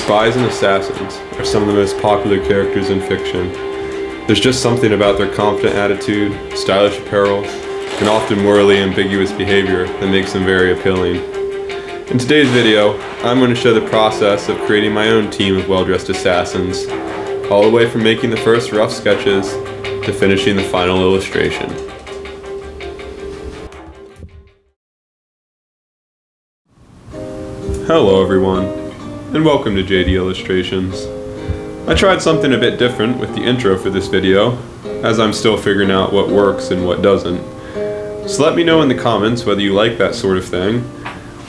Spies and assassins are some of the most popular characters in fiction. There's just something about their confident attitude, stylish apparel, and often morally ambiguous behavior that makes them very appealing. In today's video, I'm going to show the process of creating my own team of well-dressed assassins, all the way from making the first rough sketches to finishing the final illustration. Hello everyone, and welcome to JD Illustrations. I tried something a bit different with the intro for this video, as I'm still figuring out what works and what doesn't. So let me know in the comments whether you like that sort of thing,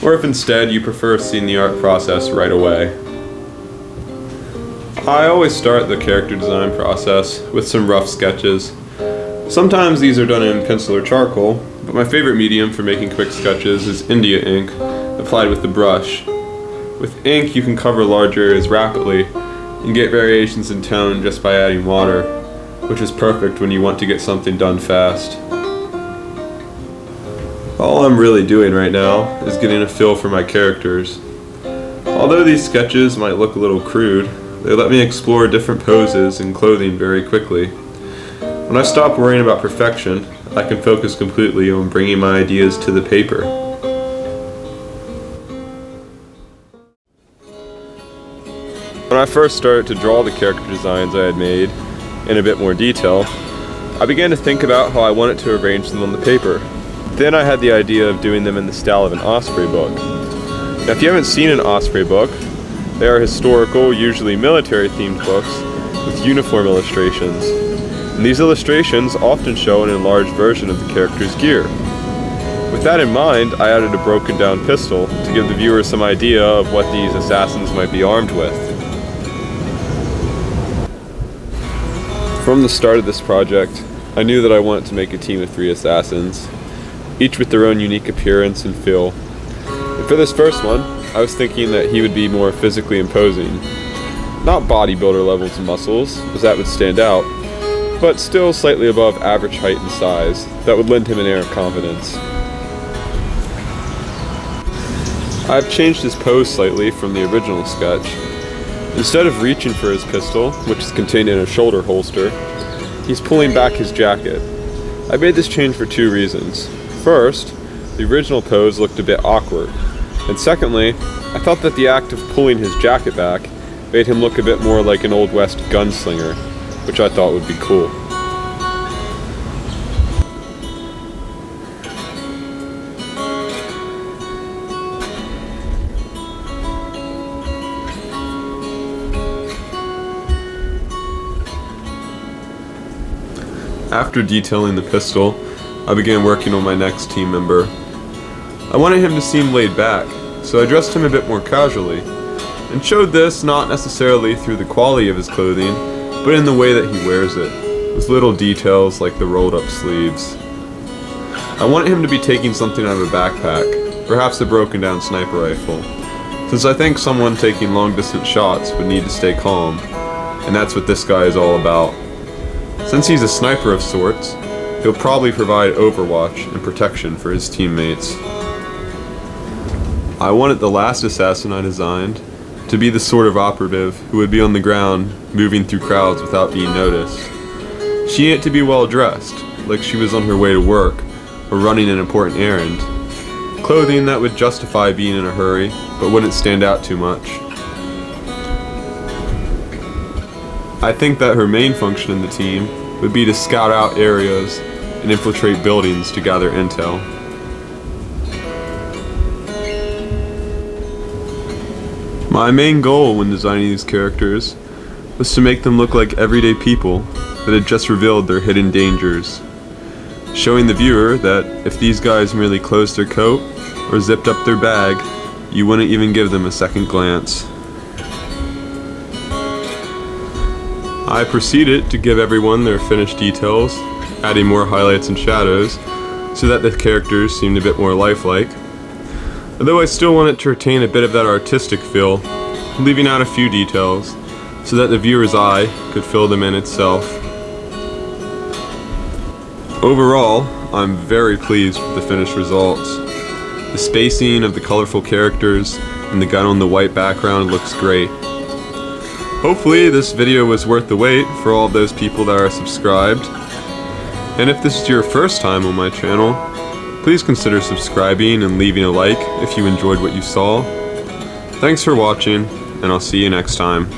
or if instead you prefer seeing the art process right away. I always start the character design process with some rough sketches. Sometimes these are done in pencil or charcoal, but my favorite medium for making quick sketches is India ink, applied with the brush. With ink, you can cover large areas rapidly and get variations in tone just by adding water, which is perfect when you want to get something done fast. All I'm really doing right now is getting a feel for my characters. Although these sketches might look a little crude, they let me explore different poses and clothing very quickly. When I stop worrying about perfection, I can focus completely on bringing my ideas to the paper. When I first started to draw the character designs I had made in a bit more detail, I began to think about how I wanted to arrange them on the paper. Then I had the idea of doing them in the style of an Osprey book. Now if you haven't seen an Osprey book, they are historical, usually military-themed books with uniform illustrations. And these illustrations often show an enlarged version of the character's gear. With that in mind, I added a broken down pistol to give the viewer some idea of what these assassins might be armed with. From the start of this project, I knew that I wanted to make a team of 3 assassins, each with their own unique appearance and feel. And for this first one, I was thinking that he would be more physically imposing. Not bodybuilder levels of muscles, as that would stand out, but still slightly above average height and size, that would lend him an air of confidence. I've changed his pose slightly from the original sketch. Instead of reaching for his pistol, which is contained in a shoulder holster, he's pulling back his jacket. I made this change for 2 reasons. First, the original pose looked a bit awkward, and secondly, I thought that the act of pulling his jacket back made him look a bit more like an Old West gunslinger, which I thought would be cool. After detailing the pistol, I began working on my next team member. I wanted him to seem laid back, so I dressed him a bit more casually, and showed this not necessarily through the quality of his clothing, but in the way that he wears it, with little details like the rolled up sleeves. I wanted him to be taking something out of a backpack, perhaps a broken down sniper rifle, since I think someone taking long distance shots would need to stay calm, and that's what this guy is all about. Since he's a sniper of sorts, he'll probably provide overwatch and protection for his teammates. I wanted the last assassin I designed to be the sort of operative who would be on the ground, moving through crowds without being noticed. She needed to be well dressed, like she was on her way to work or running an important errand. Clothing that would justify being in a hurry, but wouldn't stand out too much. I think that her main function in the team would be to scout out areas and infiltrate buildings to gather intel. My main goal when designing these characters was to make them look like everyday people that had just revealed their hidden dangers, showing the viewer that if these guys merely closed their coat or zipped up their bag, you wouldn't even give them a second glance. I proceeded to give everyone their finished details, adding more highlights and shadows, so that the characters seemed a bit more lifelike. Although I still wanted to retain a bit of that artistic feel, leaving out a few details, so that the viewer's eye could fill them in itself. Overall, I'm very pleased with the finished results. The spacing of the colorful characters and the gun on the white background looks great. Hopefully this video was worth the wait for all of those people that are subscribed. And if this is your first time on my channel, please consider subscribing and leaving a like if you enjoyed what you saw. Thanks for watching, and I'll see you next time.